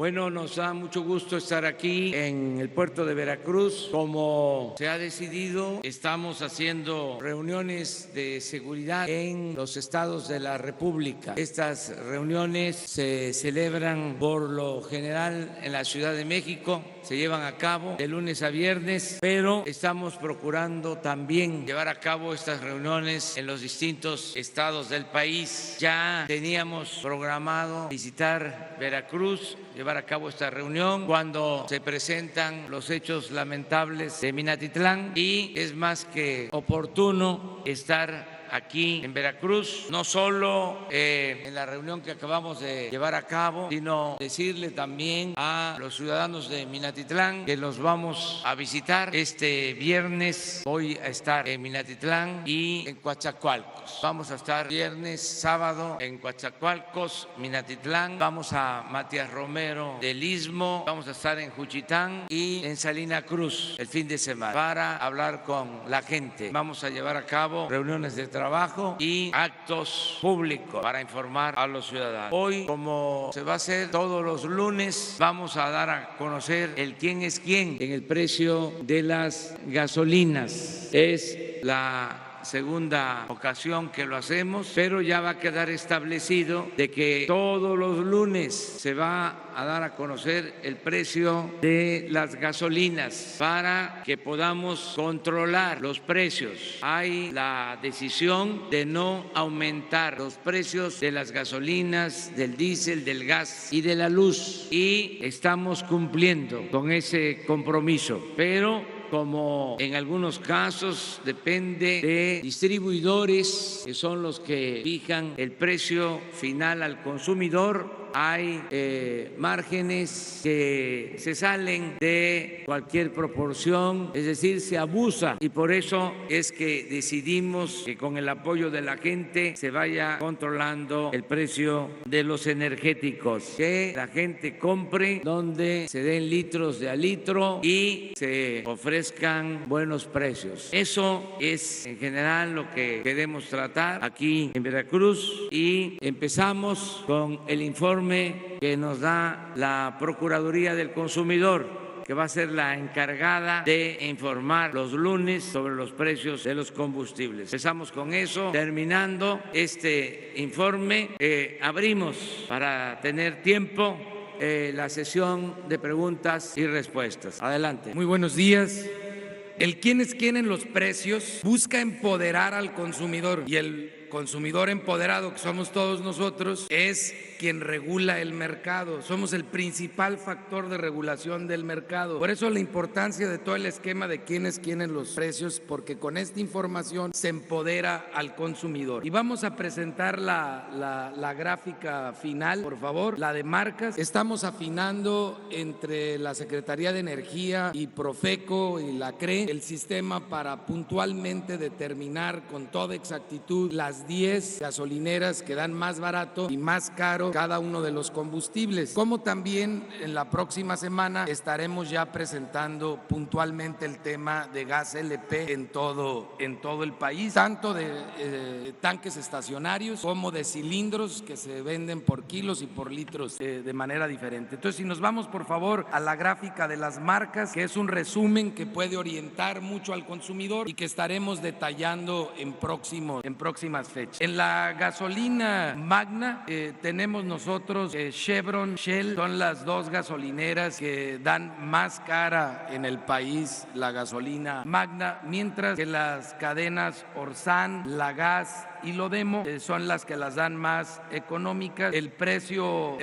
Bueno, nos da mucho gusto estar aquí en el puerto de Veracruz. Como se ha decidido, estamos haciendo reuniones de seguridad en los estados de la República. Estas reuniones se celebran por lo general en la Ciudad de México, se llevan a cabo de lunes a viernes, pero estamos procurando también llevar a cabo estas reuniones en los distintos estados del país. Ya teníamos programado visitar Veracruz, llevar a cabo esta reunión cuando se presentan los hechos lamentables de Minatitlán, y es más que oportuno estar aquí en Veracruz, no solo en la reunión que acabamos de llevar a cabo, sino decirle también a los ciudadanos de Minatitlán que los vamos a visitar este viernes. Voy a estar en Minatitlán y en Coatzacoalcos. Vamos a estar viernes, sábado en Coatzacoalcos, Minatitlán. Vamos a Matías Romero del Istmo. Vamos a estar en Juchitán y en Salina Cruz el fin de semana para hablar con la gente. Vamos a llevar a cabo reuniones de trabajo y actos públicos para informar a los ciudadanos. Hoy, como se va a hacer todos los lunes, vamos a dar a conocer el quién es quién en el precio de las gasolinas. Es la segunda ocasión que lo hacemos, pero ya va a quedar establecido de que todos los lunes se va a dar a conocer el precio de las gasolinas para que podamos controlar los precios. Hay la decisión de no aumentar los precios de las gasolinas, del diésel, del gas y de la luz, y estamos cumpliendo con ese compromiso, pero como en algunos casos depende de distribuidores, que son los que fijan el precio final al consumidor, hay márgenes que se salen de cualquier proporción, es decir, se abusa, y por eso es que decidimos que con el apoyo de la gente se vaya controlando el precio de los energéticos, que la gente compre donde se den litros de a litro y se ofrezcan buenos precios. Eso es en general lo que queremos tratar aquí en Veracruz, y empezamos con el informe que nos da la Procuraduría del Consumidor, que va a ser la encargada de informar los lunes sobre los precios de los combustibles. Empezamos con eso. Terminando este informe, abrimos para tener tiempo la sesión de preguntas y respuestas. Adelante. Muy buenos días. El quién es quién en los precios busca empoderar al consumidor, y el consumidor empoderado, que somos todos nosotros, es quien regula el mercado. Somos el principal factor de regulación del mercado. Por eso la importancia de todo el esquema de quién es quién en los precios, porque con esta información se empodera al consumidor. Y vamos a presentar la gráfica final, por favor, la de marcas. Estamos afinando entre la Secretaría de Energía y Profeco y la CRE el sistema para puntualmente determinar con toda exactitud las 10 gasolineras que dan más barato y más caro cada uno de los combustibles. Como también en la próxima semana estaremos ya presentando puntualmente el tema de gas LP en todo el país, tanto de tanques estacionarios como de cilindros que se venden por kilos y por litros de manera diferente. Entonces, si nos vamos por favor a la gráfica de las marcas, que es un resumen que puede orientar mucho al consumidor y que estaremos detallando en próximas fechas. En la gasolina Magna tenemos nosotros Chevron, Shell, son las dos gasolineras que dan más cara en el país la gasolina Magna, mientras que las cadenas Orsan, Lagas y Lodemo son las que las dan más económicas. El precio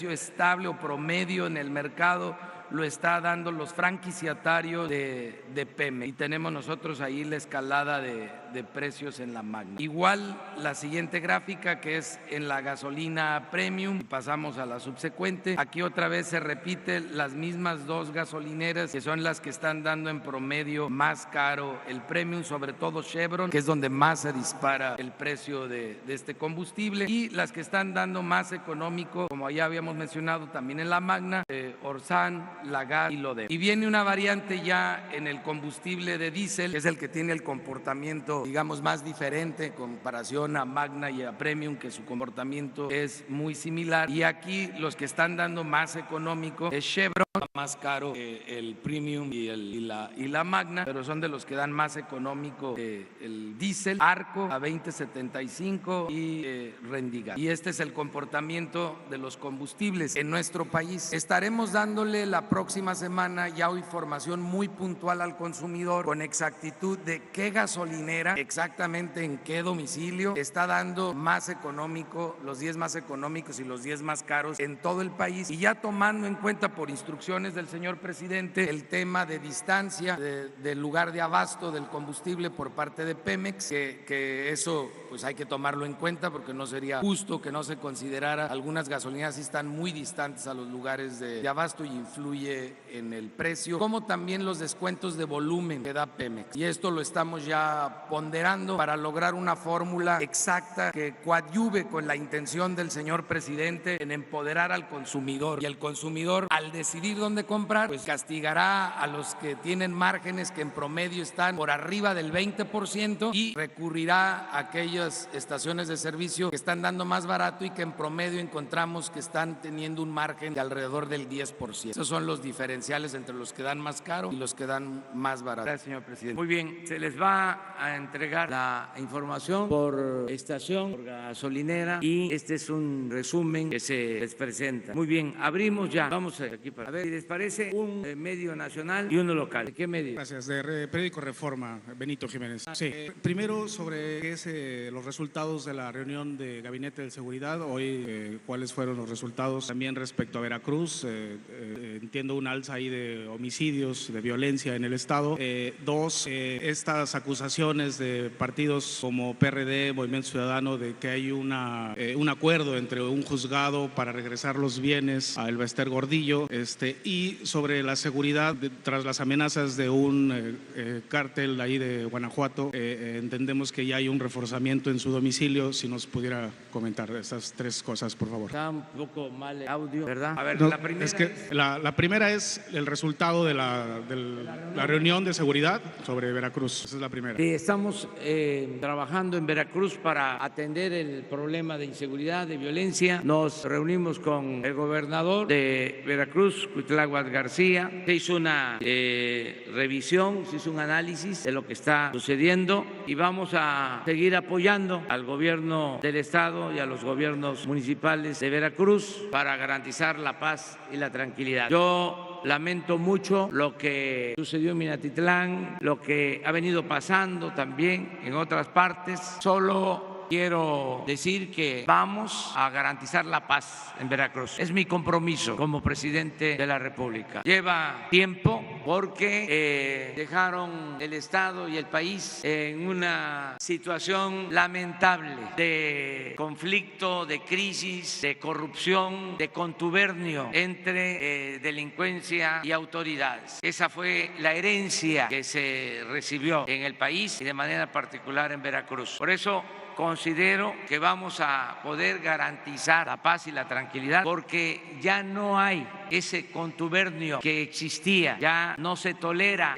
estable o promedio en el mercado lo está dando los franquiciatarios de Pemex, y tenemos nosotros ahí la escalada de precios en la Magna. Igual la siguiente gráfica, que es en la gasolina premium, y pasamos a la subsecuente. Aquí otra vez se repiten las mismas dos gasolineras, que son las que están dando en promedio más caro el premium, sobre todo Chevron, que es donde más se dispara el precio de este combustible, y las que están dando más económico, como ya habíamos mencionado también en la Magna, Orsan, Lagas y Lodemo. Y viene una variante ya en el combustible de diésel, que es el que tiene el comportamiento siendo, digamos, más diferente en comparación a Magna y a Premium, que su comportamiento es muy similar. Y aquí los que están dando más económico es Chevron, más caro el Premium y la Magna, pero son de los que dan más económico el diésel, Arco a 20.75 y Rendigas. Y este es el comportamiento de los combustibles en nuestro país. Estaremos dándole la próxima semana ya información muy puntual al consumidor con exactitud de qué gasolinera, exactamente en qué domicilio está dando más económico, los 10 más económicos y los 10 más caros en todo el país, y ya tomando en cuenta por instrucciones del señor presidente el tema de distancia del lugar de abasto del combustible por parte de Pemex, que eso pues hay que tomarlo en cuenta porque no sería justo que no se considerara. Algunas gasolineras sí están muy distantes a los lugares de abasto y influye en el precio, como también los descuentos de volumen que da Pemex. Y esto lo estamos ya ponderando para lograr una fórmula exacta que coadyuve con la intención del señor presidente en empoderar al consumidor. Y el consumidor, al decidir dónde comprar, pues castigará a los que tienen márgenes que en promedio están por arriba del 20% y recurrirá a aquellas estaciones de servicio que están dando más barato y que en promedio encontramos que están teniendo un margen de alrededor del 10%. Esos son los diferenciales entre los que dan más caro y los que dan más barato. Gracias, señor presidente. Muy bien, se les va a entregar la información por estación, por gasolinera, y este es un resumen que se les presenta. Muy bien, abrimos ya. Vamos aquí para ver si les parece un medio nacional y uno local. ¿De qué medio? Gracias. De Periódico Reforma, Benito Jiménez. Sí. Primero, sobre qué es los resultados de la reunión de Gabinete de Seguridad. Hoy, ¿cuáles fueron los resultados? También respecto a Veracruz, entiendo un alza ahí de homicidios, de violencia en el Estado. Dos, estas acusaciones de partidos como PRD, Movimiento Ciudadano, de que hay un acuerdo entre un juzgado para regresar los bienes a Elbester Gordillo, y sobre la seguridad tras las amenazas de un cártel ahí de Guanajuato. Entendemos que ya hay un reforzamiento en su domicilio. Si nos pudiera comentar estas tres cosas, por favor. Está un poco mal el audio, ¿verdad? A ver, No, la primera es que la primera es el resultado de la reunión de seguridad sobre Veracruz. Esa es la primera. Sí, estamos trabajando en Veracruz para atender el problema de inseguridad, de violencia. Nos reunimos con el gobernador de Veracruz, Cuitláhuac García. Se hizo una revisión, se hizo un análisis de lo que está sucediendo y vamos a seguir apoyando al gobierno del estado y a los gobiernos municipales de Veracruz para garantizar la paz y la tranquilidad. Yo lamento mucho lo que sucedió en Minatitlán, lo que ha venido pasando también en otras partes. Solo quiero decir que vamos a garantizar la paz en Veracruz. Es mi compromiso como presidente de la República. Lleva tiempo porque dejaron el Estado y el país en una situación lamentable de conflicto, de crisis, de corrupción, de contubernio entre delincuencia y autoridades. Esa fue la herencia que se recibió en el país y de manera particular en Veracruz. Por eso considero que vamos a poder garantizar la paz y la tranquilidad porque ya no hay ese contubernio que existía, ya no se tolera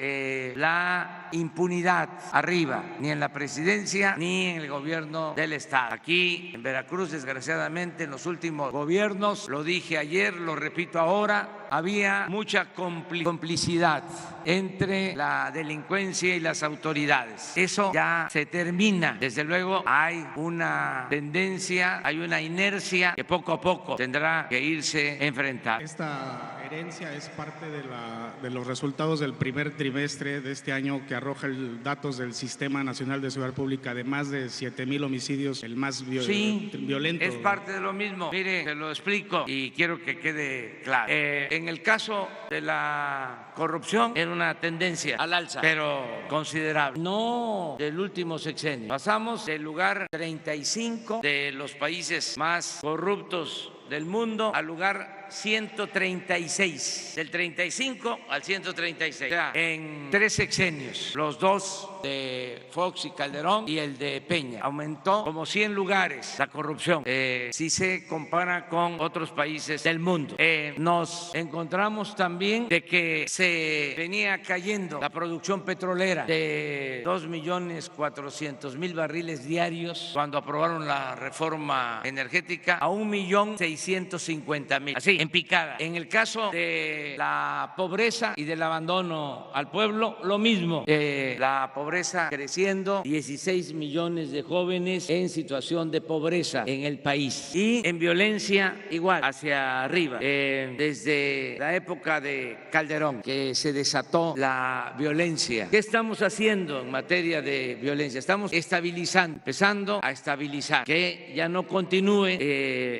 la impunidad arriba, ni en la presidencia ni en el gobierno del Estado. Aquí en Veracruz, desgraciadamente, en los últimos gobiernos, lo dije ayer, lo repito ahora, había mucha complicidad entre la delincuencia y las autoridades. Eso ya se termina. Desde luego hay una tendencia, hay una inercia que poco a poco tendrá que irse enfrentando. Esta herencia es parte de los resultados del primer trimestre de este año, que arroja datos del Sistema Nacional de Seguridad Pública de más de 7,000 homicidios, el más violento. Es parte de lo mismo. Mire, se lo explico y quiero que quede claro. En el caso de la corrupción era una tendencia al alza, pero considerable. No del último sexenio. Pasamos del lugar 35 de los países más corruptos del mundo al lugar 136, del 35 al 136, o sea, en 3 sexenios, los dos de Fox y Calderón y el de Peña. Aumentó como 100 lugares la corrupción, si se compara con otros países del mundo. Nos encontramos también de que se venía cayendo la producción petrolera de 2.400.000 barriles diarios cuando aprobaron la reforma energética a 1.650.000, así, en picada. En el caso de la pobreza y del abandono al pueblo, lo mismo, la pobreza creciendo, 16 millones de jóvenes en situación de pobreza en el país, y en violencia igual, hacia arriba, desde la época de Calderón, que se desató la violencia. ¿Qué estamos haciendo en materia de violencia? Estamos estabilizando, empezando a estabilizar, que ya no continúe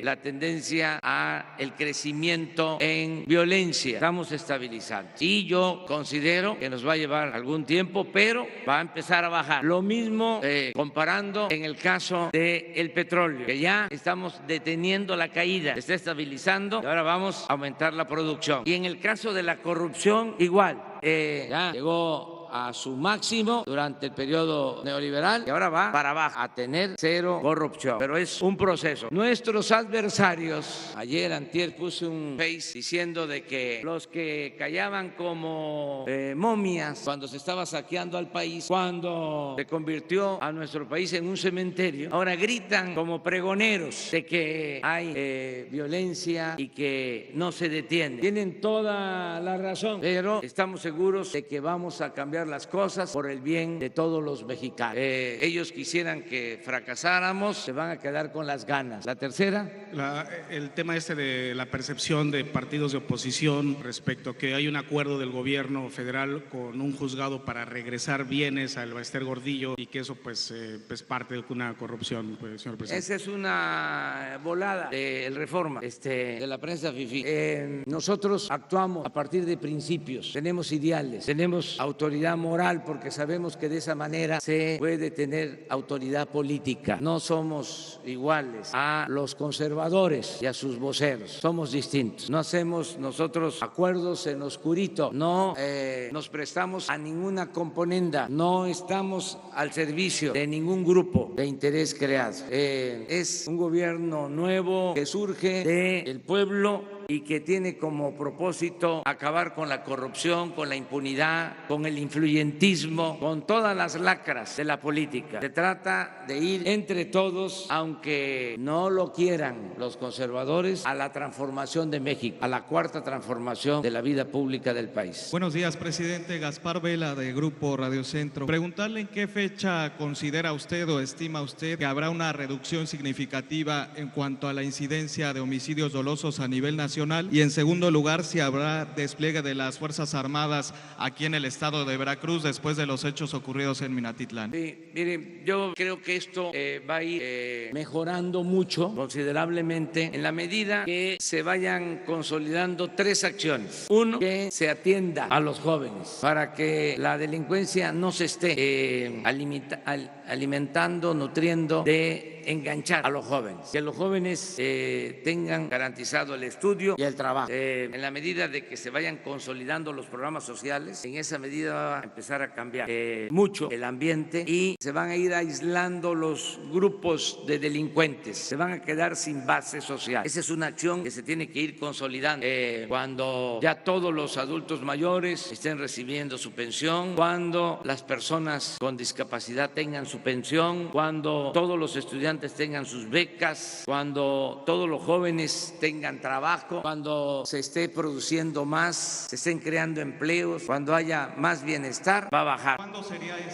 la tendencia a el crecimiento en violencia. Estamos estabilizando y yo considero que nos va a llevar algún tiempo, pero va a empezar a bajar. Lo mismo comparando en el caso del petróleo, que ya estamos deteniendo la caída, se está estabilizando y ahora vamos a aumentar la producción. Y en el caso de la corrupción, igual, ya llegó a su máximo durante el periodo neoliberal y ahora va para abajo, a tener cero corrupción. Pero es un proceso. Nuestros adversarios, ayer antier puse un face diciendo de que los que callaban como momias cuando se estaba saqueando al país, cuando se convirtió a nuestro país en un cementerio, ahora gritan como pregoneros de que hay violencia y que no se detiene. Tienen toda la razón, pero estamos seguros de que vamos a cambiar las cosas por el bien de todos los mexicanos. Ellos quisieran que fracasáramos, se van a quedar con las ganas. La tercera. El tema de la percepción de partidos de oposición respecto a que hay un acuerdo del gobierno federal con un juzgado para regresar bienes al Ballester Gordillo y que eso pues es parte de una corrupción, pues, señor presidente. Esa es una volada del Reforma, de la prensa fifí. Nosotros actuamos a partir de principios, tenemos ideales, tenemos autoridad moral, porque sabemos que de esa manera se puede tener autoridad política. No somos iguales a los conservadores y a sus voceros, somos distintos. No hacemos nosotros acuerdos en oscurito, no nos prestamos a ninguna componenda, no estamos al servicio de ningún grupo de interés creado. Es un gobierno nuevo que surge del pueblo y que tiene como propósito acabar con la corrupción, con la impunidad, con el influyentismo, con todas las lacras de la política. Se trata de ir entre todos, aunque no lo quieran los conservadores, a la transformación de México, a la cuarta transformación de la vida pública del país. Buenos días, presidente. Gaspar Vela, de Grupo Radio Centro. Preguntarle en qué fecha considera usted o estima usted que habrá una reducción significativa en cuanto a la incidencia de homicidios dolosos a nivel nacional, y en segundo lugar, si habrá despliegue de las Fuerzas Armadas aquí en el estado de Veracruz después de los hechos ocurridos en Minatitlán. Sí, miren, yo creo que esto va a ir mejorando mucho, considerablemente, en la medida que se vayan consolidando 3 acciones. Uno, que se atienda a los jóvenes para que la delincuencia no se esté alimentando, nutriendo de enganchar a los jóvenes, que los jóvenes tengan garantizado el estudio y el trabajo. En la medida de que se vayan consolidando los programas sociales, en esa medida va a empezar a cambiar mucho el ambiente y se van a ir aislando los grupos de delincuentes, se van a quedar sin base social. Esa es una acción que se tiene que ir consolidando. Cuando ya todos los adultos mayores estén recibiendo su pensión, cuando las personas con discapacidad tengan su pensión, cuando todos los estudiantes tengan sus becas, cuando todos los jóvenes tengan trabajo, cuando se esté produciendo más, se estén creando empleos, cuando haya más bienestar, va a bajar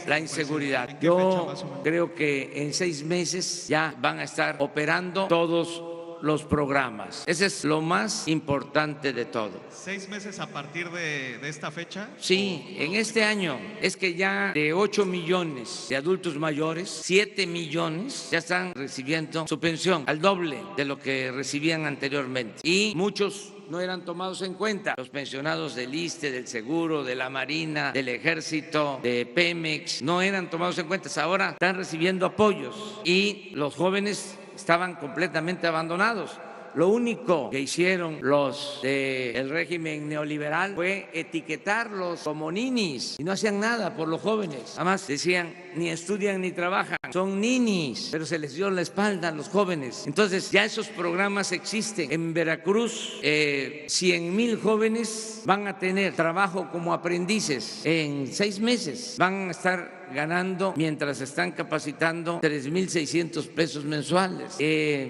la inseguridad. Yo creo que en 6 meses ya van a estar operando todos los programas. Ese es lo más importante de todo. 6 meses a partir de esta fecha. Sí, en este año es que ya de 8 millones de adultos mayores, 7 millones ya están recibiendo su pensión, al doble de lo que recibían anteriormente. Y muchos no eran tomados en cuenta. Los pensionados del ISSSTE, del Seguro, de la Marina, del Ejército, de Pemex, no eran tomados en cuenta. Ahora están recibiendo apoyos y los jóvenes estaban completamente abandonados. Lo único que hicieron los del régimen neoliberal fue etiquetarlos como ninis y no hacían nada por los jóvenes. Además decían, ni estudian ni trabajan, son ninis, pero se les dio la espalda a los jóvenes. Entonces ya esos programas existen. En Veracruz 100,000 jóvenes van a tener trabajo como aprendices en 6 meses. Van a estar ganando, mientras están capacitando, 3,600 pesos mensuales.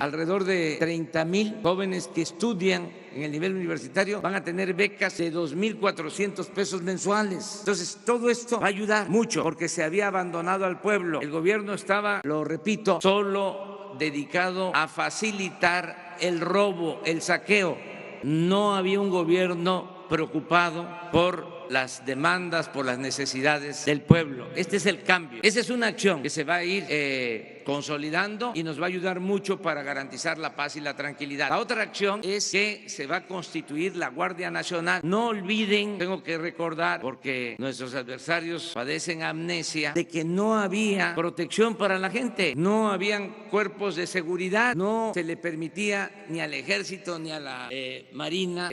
Alrededor de 30,000 jóvenes que estudian en el nivel universitario van a tener becas de 2,400 pesos mensuales. Entonces, todo esto va a ayudar mucho porque se había abandonado al pueblo. El gobierno estaba, lo repito, solo dedicado a facilitar el robo, el saqueo. No había un gobierno preocupado por las demandas, por las necesidades del pueblo. Este es el cambio. Esa es una acción que se va a ir consolidando y nos va a ayudar mucho para garantizar la paz y la tranquilidad. La otra acción es que se va a constituir la Guardia Nacional. No olviden, tengo que recordar, porque nuestros adversarios padecen amnesia, de que no había protección para la gente, no habían cuerpos de seguridad, no se le permitía ni al Ejército ni a la Marina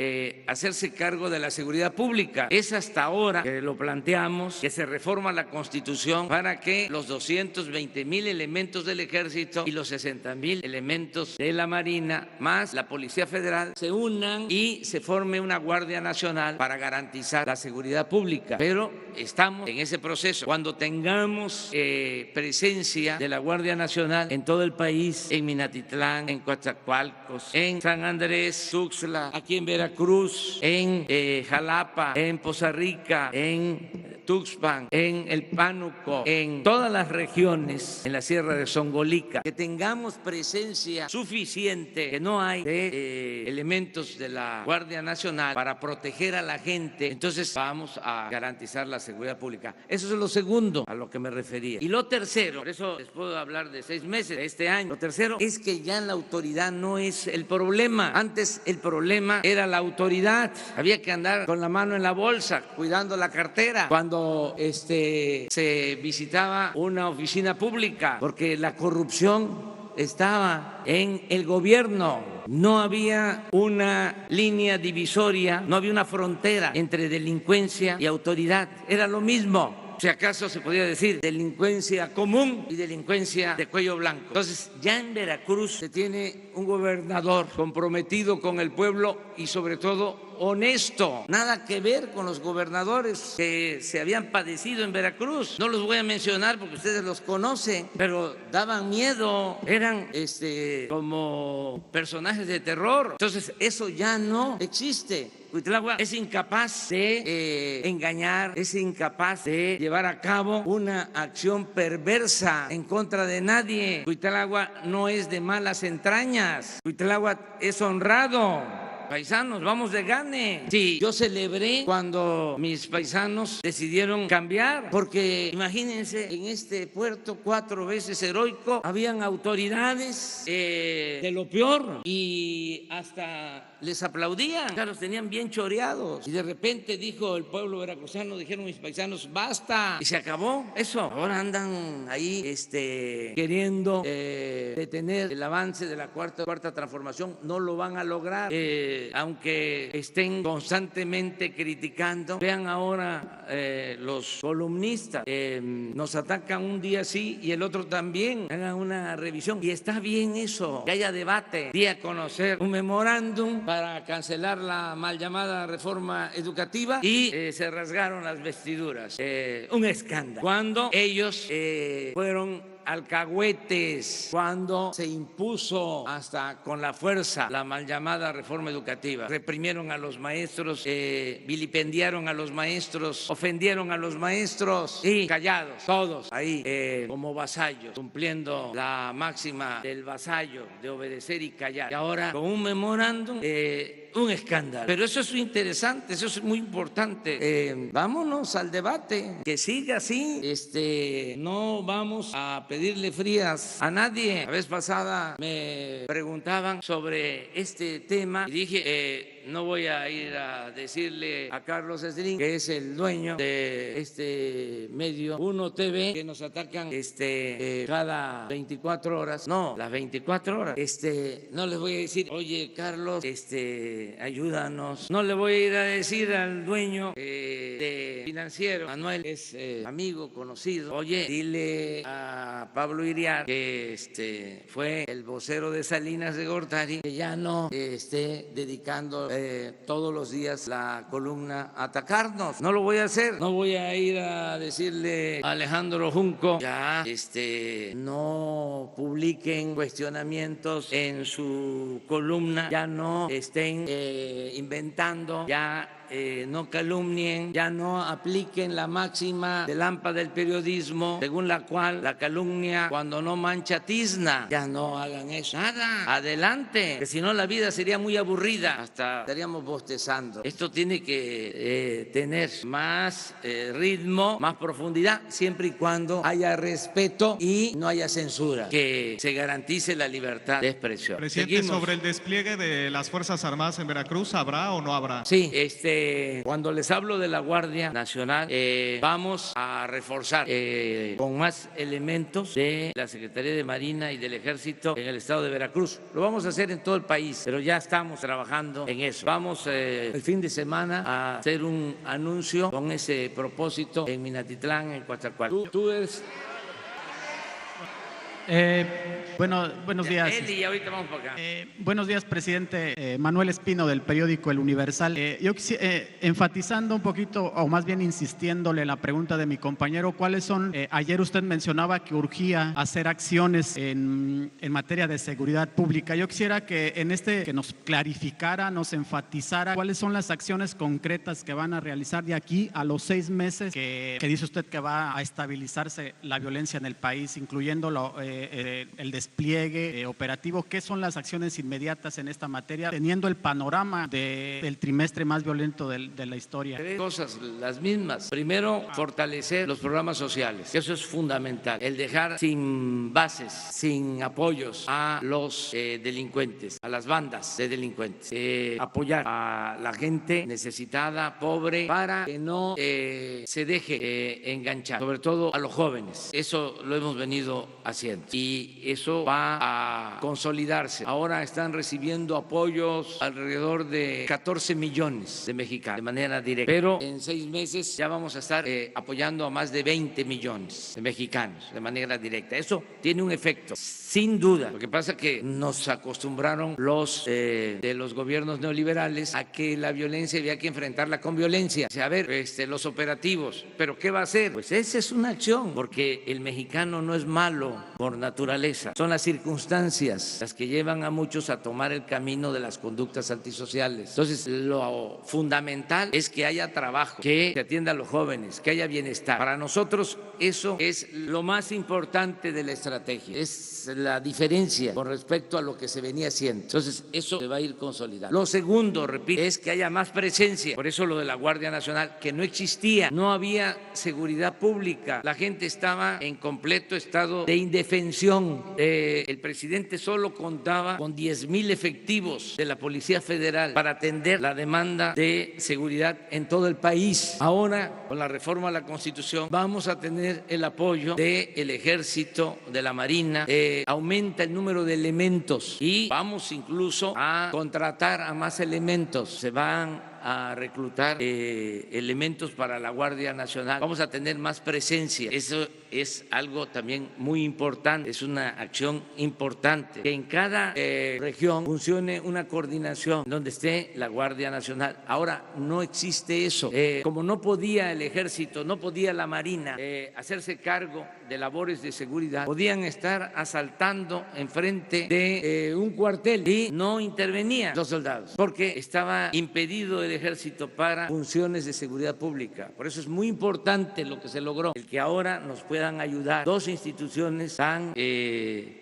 hacerse cargo de la seguridad pública. Es hasta ahora que lo planteamos, que se reforma la Constitución para que los 220,000 elementos del Ejército y los 60,000 elementos de la Marina, más la Policía Federal, se unan y se forme una Guardia Nacional para garantizar la seguridad pública. Pero estamos en ese proceso. Cuando tengamos presencia de la Guardia Nacional en todo el país, en Minatitlán, en Coatzacoalcos, en San Andrés, Tuxtla, aquí en Veracruz, en Jalapa, en Poza Rica, en Tuxpan, en el Pánuco, en todas las regiones, en la Sierra de Zongolica, que tengamos presencia suficiente, que no hay de elementos de la Guardia Nacional para proteger a la gente, entonces vamos a garantizar la seguridad pública. Eso es lo segundo a lo que me refería. Y lo tercero, por eso les puedo hablar de 6 meses de este año, lo tercero es que ya la autoridad no es el problema. Antes el problema era la autoridad, había que andar con la mano en la bolsa, cuidando la cartera, cuando se visitaba una oficina pública, porque la corrupción estaba en el gobierno. No había una línea divisoria, no había una frontera entre delincuencia y autoridad. Era lo mismo. Si acaso se podría decir delincuencia común y delincuencia de cuello blanco. Entonces, ya en Veracruz se tiene un gobernador comprometido con el pueblo y sobre todo honesto. Nada que ver con los gobernadores que se habían padecido en Veracruz. No los voy a mencionar porque ustedes los conocen, pero daban miedo, eran como personajes de terror. Entonces, eso ya no existe. Cuitlahua es incapaz de engañar, es incapaz de llevar a cabo una acción perversa en contra de nadie. Cuitlahua no es de malas entrañas, Cuitlahua es honrado. Paisanos, vamos de gane. Sí, yo celebré cuando mis paisanos decidieron cambiar, porque imagínense, en este puerto 4 veces heroico, habían autoridades de lo peor y hasta les aplaudían, ya los tenían bien choreados. Y de repente dijo el pueblo veracruzano, dijeron mis paisanos, basta, y se acabó eso. Ahora andan ahí queriendo detener el avance de la cuarta transformación, no lo van a lograr. Aunque estén constantemente criticando, vean ahora los columnistas, nos atacan un día sí y el otro también, hagan una revisión. Y está bien eso, que haya debate. Di a conocer un memorándum para cancelar la mal llamada reforma educativa y se rasgaron las vestiduras. Un escándalo. Cuando ellos fueron alcahuetes, cuando se impuso hasta con la fuerza la mal llamada reforma educativa. Reprimieron a los maestros, vilipendiaron a los maestros, ofendieron a los maestros y callados, todos ahí como vasallos, cumpliendo la máxima del vasallo de obedecer y callar. Y ahora con un memorándum, un escándalo. Pero eso es interesante, eso es muy importante. Vámonos al debate, que siga así. No vamos a pedirle frías a nadie. La vez pasada me preguntaban sobre este tema y dije, no voy a ir a decirle a Carlos Slim, que es el dueño de este medio, Uno TV, que nos atacan cada 24 horas. No, las 24 horas. No les voy a decir, oye, Carlos, ayúdanos. No le voy a ir a decir al dueño de Financiero, Manuel, es amigo, conocido. Oye, dile a Pablo Iriar, que fue el vocero de Salinas de Gortari, que ya no esté dedicando todos los días la columna a atacarnos. No lo voy a hacer. No voy a ir a decirle a Alejandro Junco, ya no publiquen cuestionamientos en su columna, ya no estén inventando, ya no calumnien, ya no apliquen la máxima del AMPA del periodismo, según la cual la calumnia cuando no mancha tizna. Ya no hagan eso. Nada, adelante, que si no la vida sería muy aburrida, hasta estaríamos bostezando. Esto tiene que tener más ritmo, más profundidad, siempre y cuando haya respeto y no haya censura, que se garantice la libertad de expresión. Presidente, Seguimos. sobre el despliegue de las Fuerzas Armadas en Veracruz, ¿habrá o no habrá? Sí, cuando les hablo de la Guardia Nacional, vamos a reforzar con más elementos de la Secretaría de Marina y del Ejército en el estado de Veracruz. Lo vamos a hacer en todo el país, pero ya estamos trabajando en eso. Vamos el fin de semana a hacer un anuncio con ese propósito en Minatitlán, en Coatzacoalcos. Tú eres... Buenos días. Eli, ahorita vamos para acá. Buenos días, presidente. Manuel Espino, del periódico El Universal. Yo enfatizando un poquito, o más bien insistiéndole en la pregunta de mi compañero, ¿cuáles son? Ayer usted mencionaba que urgía hacer acciones en materia de seguridad pública. Yo quisiera que que nos clarificara, nos enfatizara cuáles son las acciones concretas que van a realizar de aquí a los 6 meses que dice usted que va a estabilizarse la violencia en el país, incluyendo el despliegue operativo. ¿Qué son las acciones inmediatas en esta materia, teniendo el panorama del trimestre más violento de la historia? 3 cosas, las mismas. Primero, fortalecer los programas sociales. Eso es fundamental. El dejar sin bases, sin apoyos a los delincuentes, a las bandas de delincuentes. Apoyar a la gente necesitada, pobre, para que no se deje enganchar, sobre todo a los jóvenes. Eso lo hemos venido haciendo y eso va a consolidarse. Ahora están recibiendo apoyos alrededor de 14 millones de mexicanos de manera directa, pero en 6 meses ya vamos a estar apoyando a más de 20 millones de mexicanos de manera directa. Eso tiene un efecto, sin duda. Lo que pasa es que nos acostumbraron los de los gobiernos neoliberales a que la violencia había que enfrentarla con violencia. O sea, a ver, los operativos, ¿pero qué va a hacer? Pues esa es una acción, porque el mexicano no es malo por naturaleza. Son las circunstancias las que llevan a muchos a tomar el camino de las conductas antisociales. Entonces, lo fundamental es que haya trabajo, que se atienda a los jóvenes, que haya bienestar. Para nosotros eso es lo más importante de la estrategia. Es la diferencia con respecto a lo que se venía haciendo. Entonces, eso se va a ir consolidando. Lo segundo, repito, es que haya más presencia. Por eso lo de la Guardia Nacional, que no existía, no había seguridad pública. La gente estaba en completo estado de indefensión. El presidente solo contaba con 10,000 efectivos de la Policía Federal para atender la demanda de seguridad en todo el país. Ahora, con la reforma a la Constitución, vamos a tener el apoyo del Ejército, de la Marina, aumenta el número de elementos y vamos incluso a contratar a más elementos. Se van a reclutar elementos para la Guardia Nacional. Vamos a tener más presencia. Eso es algo también muy importante, es una acción importante. Que en cada región funcione una coordinación donde esté la Guardia Nacional. Ahora no existe eso. Como no podía el Ejército, no podía la Marina hacerse cargo de labores de seguridad, podían estar asaltando enfrente de un cuartel y no intervenían los soldados porque estaba impedido el ejército para funciones de seguridad pública. Por eso es muy importante lo que se logró, el que ahora nos puedan ayudar dos instituciones tan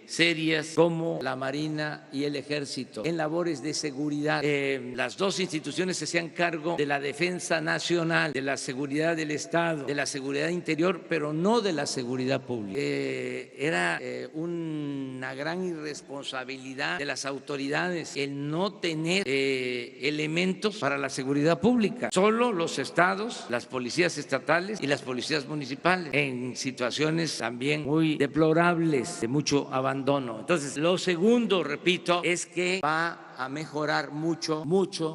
serias como la Marina y el Ejército en labores de seguridad. Las dos instituciones se hacían cargo de la defensa nacional, de la seguridad del Estado, de la seguridad interior, pero no de la seguridad pública. Era una gran irresponsabilidad de las autoridades el no tener elementos para la seguridad pública. Solo los estados, las policías estatales y las policías municipales, en situaciones también muy deplorables, de mucho abandono. Entonces, lo segundo, repito, es que va a mejorar mucho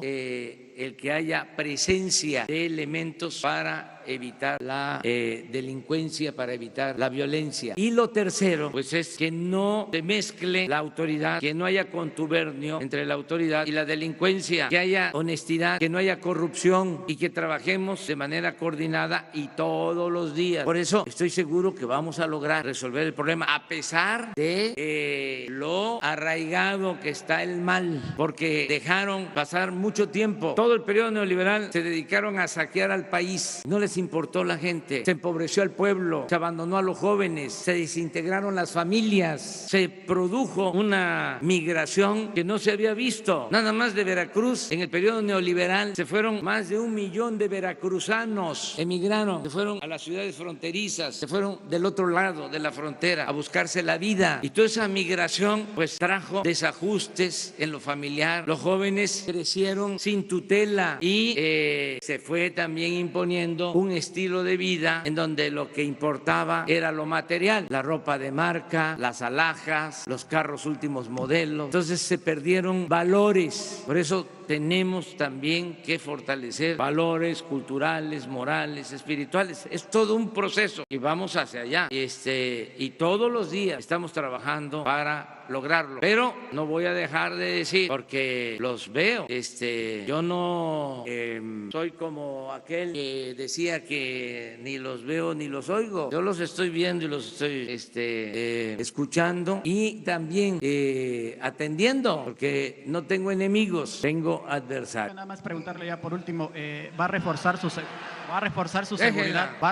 el que haya presencia de elementos para evitar la delincuencia, para evitar la violencia. Y lo tercero, pues es que no se mezcle la autoridad, que no haya contubernio entre la autoridad y la delincuencia, que haya honestidad, que no haya corrupción y que trabajemos de manera coordinada y todos los días. Por eso estoy seguro que vamos a lograr resolver el problema, a pesar de lo arraigado que está el mal, porque dejaron pasar mucho tiempo. Todo el periodo neoliberal se dedicaron a saquear al país, no les importó la gente, se empobreció al pueblo, se abandonó a los jóvenes, se desintegraron las familias, se produjo una migración que no se había visto. Nada más de Veracruz, en el periodo neoliberal, se fueron más de 1 millón de veracruzanos, emigraron, se fueron a las ciudades fronterizas, se fueron del otro lado de la frontera a buscarse la vida. Y toda esa migración pues trajo desajustes en lo familiar. Los jóvenes crecieron sin tutela y se fue también imponiendo un estilo de vida en donde lo que importaba era lo material, la ropa de marca, las alhajas, los carros últimos modelos. Entonces se perdieron valores. Por eso tenemos también que fortalecer valores culturales, morales, espirituales. Es todo un proceso y vamos hacia allá. Y todos los días estamos trabajando para lograrlo. Pero no voy a dejar de decir, porque los veo. Yo no soy como aquel que decía que ni los veo ni los oigo. Yo los estoy viendo y los estoy escuchando y también atendiendo, porque no tengo enemigos, tengo adversarios. Nada más preguntarle ya por último, ¿va a reforzar su seguridad? ¿Va a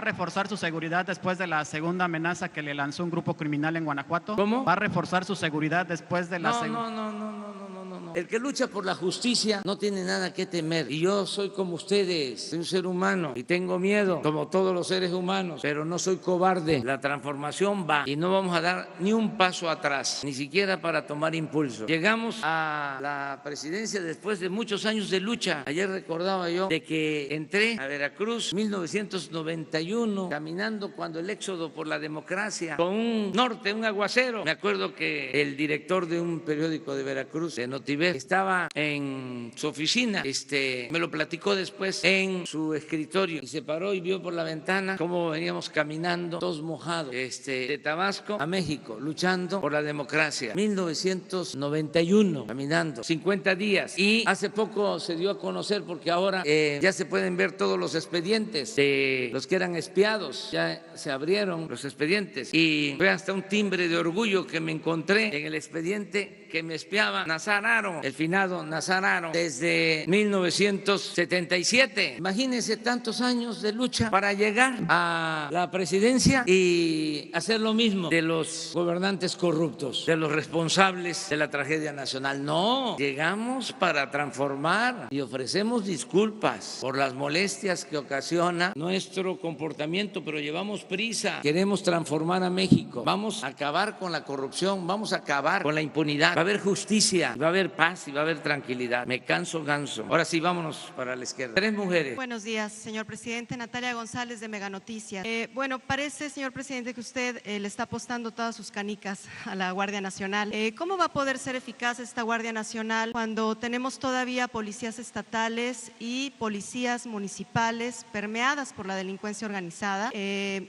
reforzar su seguridad después de la segunda amenaza que le lanzó un grupo criminal en Guanajuato? ¿Cómo? ¿Va a reforzar su seguridad después de la segunda? No. El que lucha por la justicia no tiene nada que temer. Y yo soy como ustedes, soy un ser humano y tengo miedo, como todos los seres humanos, pero no soy cobarde. La transformación va y no vamos a dar ni un paso atrás, ni siquiera para tomar impulso. Llegamos a la presidencia después de muchos años de lucha. Ayer recordaba yo de que entré a Veracruz en 1991, caminando cuando el éxodo por la democracia, con un norte, un aguacero. Me acuerdo que el director de un periódico de Veracruz, de Notiver, estaba en su oficina, me lo platicó después en su escritorio y se paró y vio por la ventana cómo veníamos caminando todos mojados, de Tabasco a México, luchando por la democracia. 1991, caminando 50 días, y hace poco se dio a conocer, porque ahora ya se pueden ver todos los expedientes de los que eran espiados, ya se abrieron los expedientes y fue hasta un timbre de orgullo que me encontré en el expediente que me espiaba Nazar Haro, el finado Nazar Haro, desde 1977. Imagínense tantos años de lucha para llegar a la presidencia y hacer lo mismo de los gobernantes corruptos, de los responsables de la tragedia nacional. No, llegamos para transformar y ofrecemos disculpas por las molestias que ocasiona nuestro comportamiento, pero llevamos prisa. Queremos transformar a México. Vamos a acabar con la corrupción, vamos a acabar con la impunidad. Va a haber justicia, va a haber paz y va a haber tranquilidad. Me canso ganso. Ahora sí, vámonos para la izquierda. 3 mujeres. Buenos días, señor presidente. Natalia González, de Mega Noticias. Bueno, parece, señor presidente, que usted le está apostando todas sus canicas a la Guardia Nacional. ¿Cómo va a poder ser eficaz esta Guardia Nacional cuando tenemos todavía policías estatales y policías municipales permeadas por la delincuencia organizada?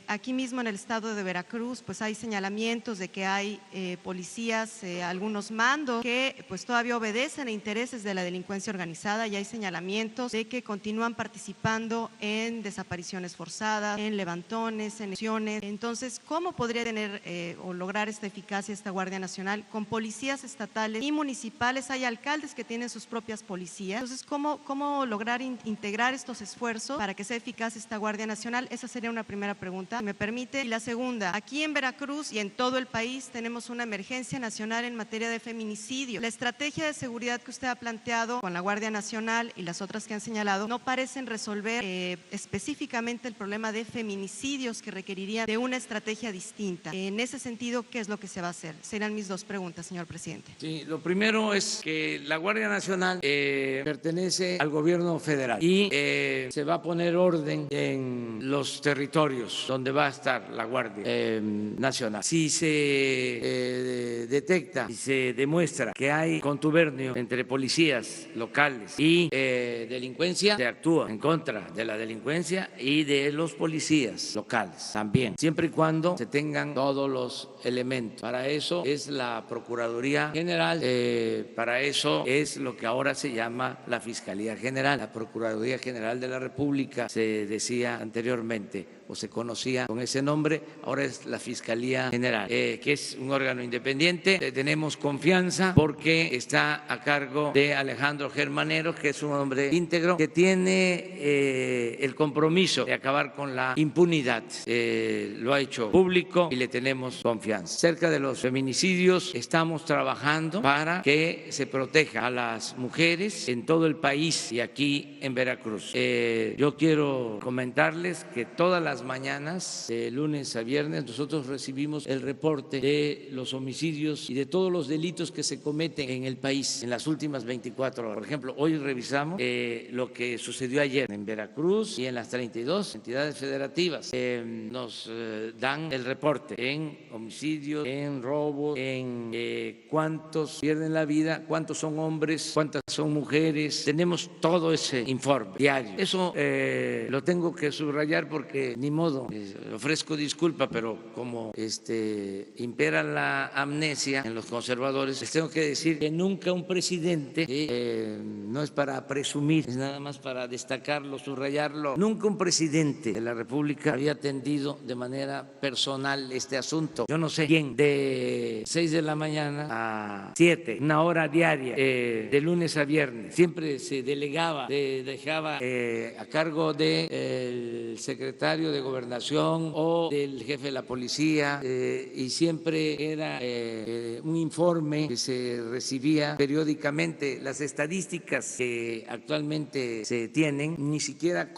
Aquí mismo en el estado de Veracruz, pues hay señalamientos de que hay policías, algunos afirmando que pues todavía obedecen a intereses de la delincuencia organizada y hay señalamientos de que continúan participando en desapariciones forzadas, en levantones, en acciones. Entonces, ¿cómo podría tener o lograr esta eficacia esta Guardia Nacional con policías estatales y municipales? Hay alcaldes que tienen sus propias policías. Entonces, ¿cómo lograr integrar estos esfuerzos para que sea eficaz esta Guardia Nacional? Esa sería una primera pregunta, si me permite. Y la segunda, aquí en Veracruz y en todo el país tenemos una emergencia nacional en materia de feminicidio. La estrategia de seguridad que usted ha planteado con la Guardia Nacional y las otras que han señalado no parecen resolver específicamente el problema de feminicidios que requerirían de una estrategia distinta. En ese sentido, ¿qué es lo que se va a hacer? Serán mis dos preguntas, señor presidente. Sí, lo primero es que la Guardia Nacional pertenece al gobierno federal y se va a poner orden en los territorios donde va a estar la Guardia Nacional. Si se detecta y se demuestra que hay contubernio entre policías locales y delincuencia, se actúa en contra de la delincuencia y de los policías locales también, siempre y cuando se tengan todos los elementos. Para eso es la Procuraduría General, para eso es lo que ahora se llama la Fiscalía General. La Procuraduría General de la República se decía anteriormente o se conocía con ese nombre, ahora es la Fiscalía General, que es un órgano independiente. Tenemos confianza porque está a cargo de Alejandro Germanero, que es un hombre íntegro, que tiene el compromiso de acabar con la impunidad. Lo ha hecho público y le tenemos confianza. Cerca de los feminicidios, estamos trabajando para que se proteja a las mujeres en todo el país y aquí en Veracruz. Yo quiero comentarles que todas las mañanas, de lunes a viernes, nosotros recibimos el reporte de los homicidios y de todos los delitos que se cometen en el país en las últimas 24 horas. Por ejemplo, hoy revisamos lo que sucedió ayer en Veracruz y en las 32 entidades federativas. Nos dan el reporte en homicidios, en robos, en cuántos pierden la vida, cuántos son hombres, cuántas son mujeres. Tenemos todo ese informe diario. Eso lo tengo que subrayar porque ni modo, ofrezco disculpa, pero como impera la amnesia en los conservadores, les tengo que decir que nunca un presidente, no es para presumir, es nada más para destacarlo, subrayarlo, nunca un presidente de la República había atendido de manera personal este asunto. Yo no sé quién, de 6 de la mañana a 7, una hora diaria, de lunes a viernes, siempre se delegaba, dejaba a cargo del secretario de Gobernación o del jefe de la policía, y siempre era un informe que se recibía periódicamente. Las estadísticas que actualmente se tienen ni siquiera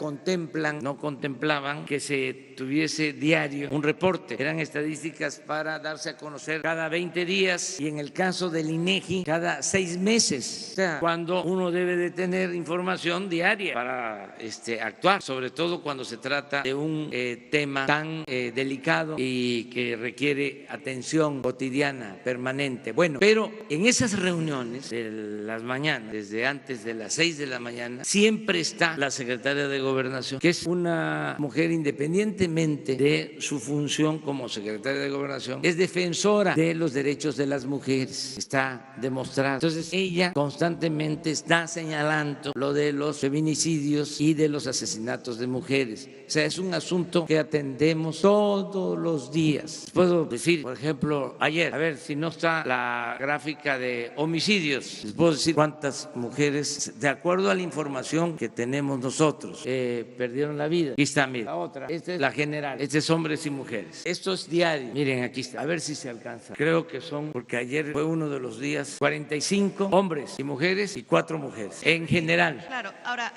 no contemplaban que se tuviese diario un reporte. Eran estadísticas para darse a conocer cada 20 días y en el caso del INEGI cada 6 meses. O sea, cuando uno debe de tener información diaria para actuar, sobre todo cuando se trata de un tema tan delicado y que requiere atención cotidiana, permanente. Bueno, pero en esas reuniones de las mañanas, desde antes de las 6 de la mañana, siempre está la secretaria de Gobernación, que es una mujer independientemente de su función como secretaria de Gobernación, es defensora de los derechos de las mujeres, está demostrado. Entonces ella constantemente está señalando lo de los feminicidios y de los asesinatos de mujeres. O sea, es un asunto que atendemos todos los días. Puedo decir, por ejemplo, ayer, a ver si no está la gráfica de homicidios, les puedo decir cuántas mujeres, de acuerdo a la información que tenemos nosotros, perdieron la vida. Aquí está, mira, la otra, esta es la general, este es hombres y mujeres. Esto es diario, miren, aquí está, a ver si se alcanza. Creo que son, porque ayer fue uno de los días, 45 hombres y mujeres y 4 mujeres, en general. Claro, ahora,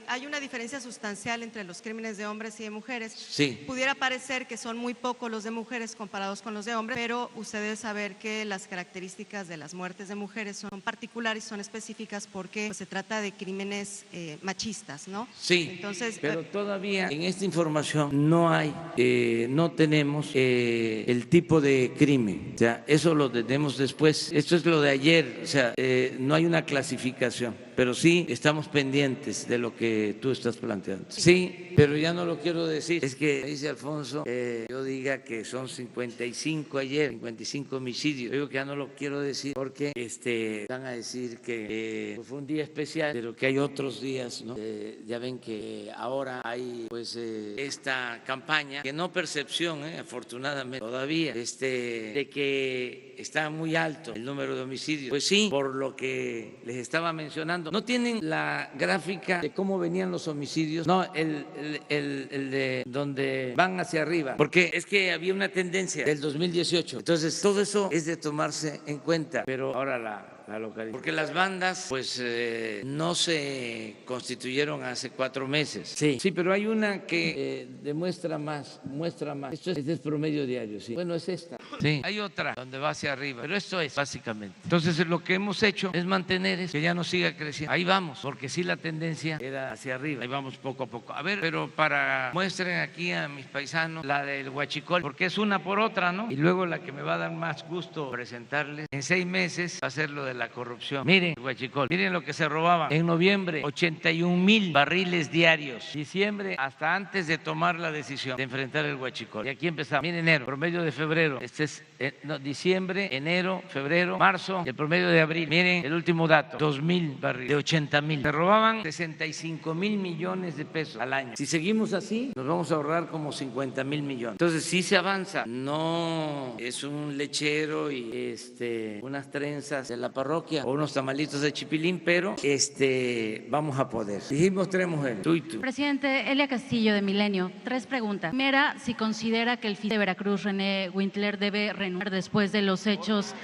hay una diferencia sustancial entre los crímenes de hombres y de mujeres. Sí. Pudiera parecer que son muy pocos los de mujeres comparados con los de hombres, pero usted debe saber que las características de las muertes de mujeres son particulares, son específicas porque se trata de crímenes machistas, ¿no? Sí. Entonces, pero todavía en esta información no hay, no tenemos el tipo de crimen. O sea, eso lo tenemos después. Esto es lo de ayer. O sea, no hay una clasificación. pero sí estamos pendientes de lo que tú estás planteando. Sí, pero ya no lo quiero decir. Es que dice Alfonso, yo diga que son 55 ayer, 55 homicidios. Yo digo que ya no lo quiero decir porque van a decir que fue un día especial, pero que hay otros días, ¿no? Ya ven que ahora hay pues esta campaña, que no percepción, afortunadamente todavía, de que está muy alto el número de homicidios. Pues sí, por lo que les estaba mencionando. ¿No tienen la gráfica de cómo venían los homicidios? No, el de donde van hacia arriba, porque es que había una tendencia del 2018. Entonces, todo eso es de tomarse en cuenta, pero ahora la localidad. Porque las bandas, pues, no se constituyeron hace 4 meses. Sí, pero hay una que muestra más. Esto es promedio diario, sí. Bueno, es esta. Sí, hay otra donde va hacia arriba, pero esto es básicamente. Entonces, lo que hemos hecho es mantener eso, que ya no siga creciendo. Ahí vamos, porque sí la tendencia era hacia arriba. Ahí vamos poco a poco. A ver, pero muestren aquí a mis paisanos la del huachicol, porque es una por otra, ¿no? Y luego la que me va a dar más gusto presentarles en 6 meses va a ser lo de la corrupción. Miren, huachicol, miren lo que se robaba. En noviembre, 81,000 barriles diarios. Diciembre, hasta antes de tomar la decisión de enfrentar el huachicol. Y aquí empezamos. Miren, enero, promedio de febrero. Diciembre, enero, febrero, marzo, y el promedio de abril. Miren el último dato, 2,000 barriles, de 80,000. Se robaban 65,000 millones de pesos al año. Si seguimos así, nos vamos a ahorrar como 50,000 millones. Entonces, sí se avanza. No es un lechero y unas trenzas de la parroquia o unos tamalitos de chipilín, pero vamos a poder. Dijimos 3 mujeres, tú y tú. Presidente, Elia Castillo, de Milenio. 3 preguntas. Primera, si considera que el fiscal de Veracruz, René Wintler, debe renunciar después de los hechos.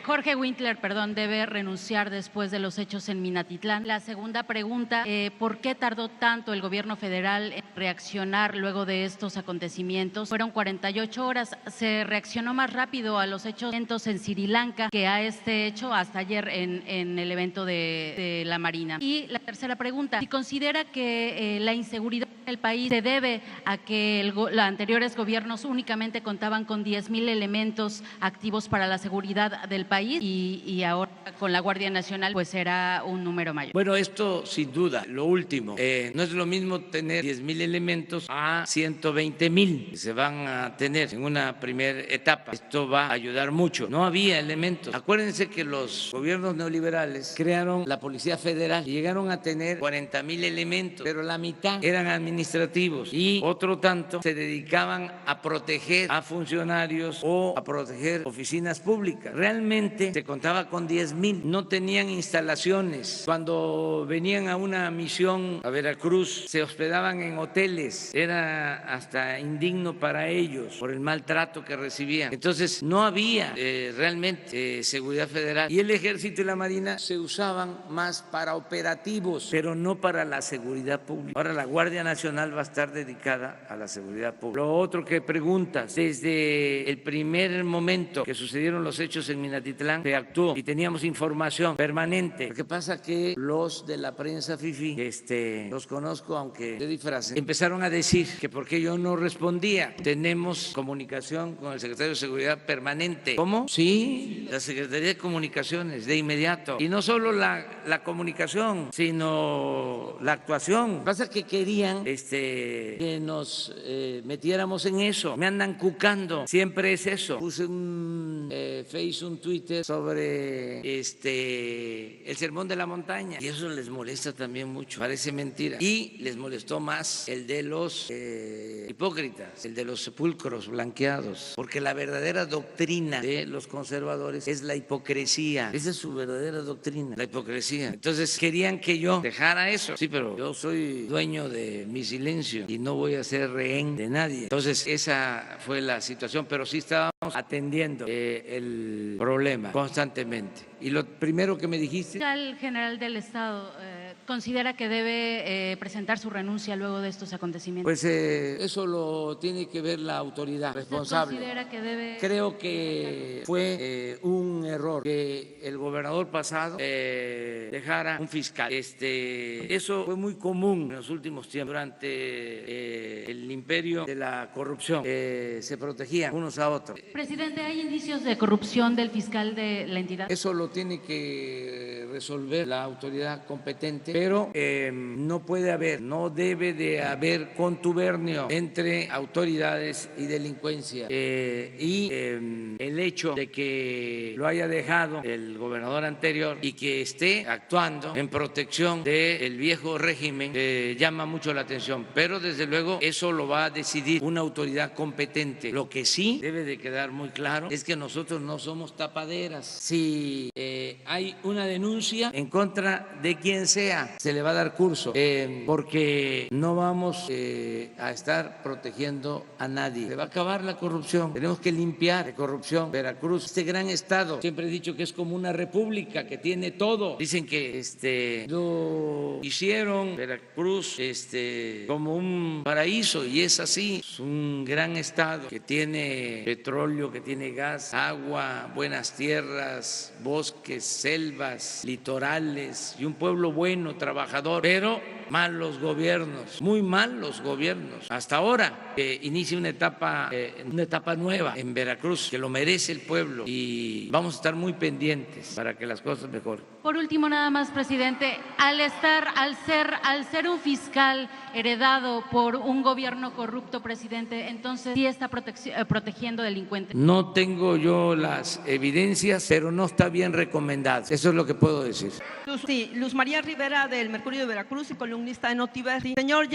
Jorge Wintler, debe renunciar después de los hechos en Minatitlán. La segunda pregunta, ¿por qué tardó tanto el gobierno federal en reaccionar luego de estos acontecimientos? Fueron 48 horas, se reaccionó más rápido a los hechos en Sri Lanka que a este hecho hasta ayer en el evento de la Marina. Y la tercera pregunta, si considera que la inseguridad del país se debe a que los anteriores gobiernos únicamente contaban con 10,000 elementos activos para la seguridad del país y ahora con la Guardia Nacional pues será un número mayor. Bueno, esto sin duda, lo último, no es lo mismo tener 10,000 elementos a 120,000 que se van a tener en una primera etapa. Esto va a ayudar mucho. No había elementos. Acuérdense que los gobiernos neoliberales crearon la Policía Federal y llegaron a tener 40,000 elementos, pero la mitad eran administrativos y otro tanto se dedicaban a proteger a funcionarios o a proteger oficinas públicas. Realmente se contaba con 10,000, no tenían instalaciones. Cuando venían a una misión a Veracruz, se hospedaban en hoteles, era hasta indigno para ellos por el maltrato que recibían. Entonces no había realmente seguridad federal y el Ejército y la Marina se usaban más para operativos, pero no para la seguridad pública. Ahora la Guardia Nacional va a estar dedicada a la seguridad pública. Lo otro que preguntas, desde el primer momento que sucedieron los hechos en Minatitlán, se actuó y teníamos información permanente. Lo que pasa que los de la prensa fifí, los conozco aunque se disfracen, empezaron a decir que por qué yo no respondía. Tenemos comunicación con el secretario de Seguridad permanente. ¿Cómo? Sí, la Secretaría de Comunicaciones de inmediato. Y no solo la comunicación, sino la actuación. Lo que pasa que querían que nos metiéramos en eso. Me andan cucando. Siempre es eso. Puse un un Twitter sobre el sermón de la montaña y eso les molesta también mucho, parece mentira, y les molestó más el de los hipócritas, el de los sepulcros blanqueados, porque la verdadera doctrina de los conservadores es la hipocresía. Esa es su verdadera doctrina, la hipocresía. Entonces querían que yo dejara eso. Sí, pero yo soy dueño de mi silencio y no voy a ser rehén de nadie. Entonces esa fue la situación, pero sí estábamos atendiendo el problema constantemente. Y lo primero que me dijiste... El general del Estado considera que debe presentar su renuncia luego de estos acontecimientos. Pues eso lo tiene que ver la autoridad responsable. ¿Considera que debe...? Creo que fue un error que el gobernador pasado dejara un fiscal. Eso fue muy común en los últimos tiempos. Durante el imperio de la corrupción se protegían unos a otros. Presidente, ¿hay indicios de corrupción del fiscal de la entidad? Eso lo tiene que resolver la autoridad competente, pero no puede haber, no debe de haber contubernio entre autoridades y delincuencia. El hecho de que lo haya dejado el gobernador anterior y que esté actuando en protección del viejo régimen llama mucho la atención, pero desde luego eso lo va a decidir una autoridad competente. Lo que sí debe de quedar muy claro es que nosotros no somos tapaderas. Si hay una denuncia en contra de quien sea, se le va a dar curso, porque no vamos a estar protegiendo a nadie. Se va a acabar la corrupción, tenemos que limpiar de corrupción Veracruz, este gran estado. Siempre he dicho que es como una república que tiene todo. Dicen que lo hicieron Veracruz como un paraíso, y es así. Es un gran estado que tiene petróleo, que tiene gas, agua, buenas tierras, bosques, selvas, litorales y un pueblo bueno, trabajador, pero malos gobiernos, muy malos gobiernos. Hasta ahora inicia una etapa nueva en Veracruz, que lo merece el pueblo, y vamos a estar muy pendientes para que las cosas mejoren. Por último, nada más, presidente, al ser un fiscal heredado por un gobierno corrupto, presidente, entonces sí está protegiendo delincuentes. No tengo yo las evidencias, pero no está bien recomendado. Eso es lo que puedo decir. Sí, Luz María Rivera del Mercurio de Veracruz y columnista de Notiverdi. Señor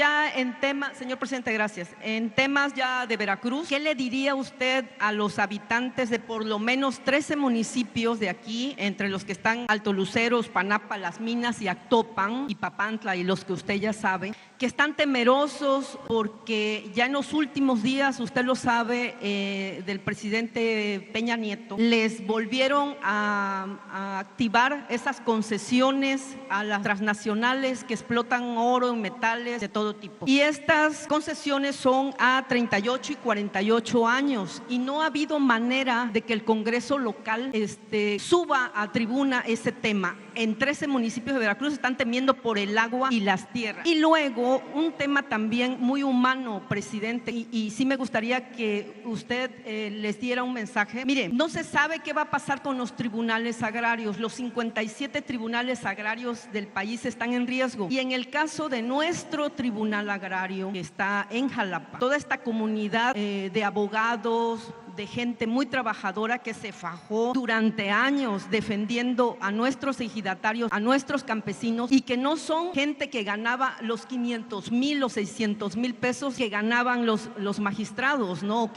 presidente, gracias. En temas ya de Veracruz, ¿qué le diría usted a los habitantes de por lo menos 13 municipios de aquí, entre los que están Alto Luceros, Panapa, Las Minas y Actopan y Papantla, y los que usted ya sabe, que están temerosos porque ya en los últimos días, usted lo sabe, del presidente Peña Nieto, les volvieron a activar esas concesiones a las transnacionales que explotan oro y metales de todo tipo? Y estas concesiones son a 38 y 48 años y no ha habido manera de que el Congreso local suba a tribuna ese tema. En 13 municipios de Veracruz están temiendo por el agua y las tierras. Y luego un tema también muy humano, presidente, y sí me gustaría que usted les diera un mensaje. Mire, no se sabe qué va a pasar con los tribunales agrarios. Los 57 tribunales agrarios del país están en riesgo. Y en el caso de nuestro tribunal agrario, que está en Jalapa, toda esta comunidad de abogados, de gente muy trabajadora que se fajó durante años defendiendo a nuestros ejidatarios, a nuestros campesinos, y que no son gente que ganaba los 500,000 o 600,000 pesos que ganaban los magistrados, ¿no?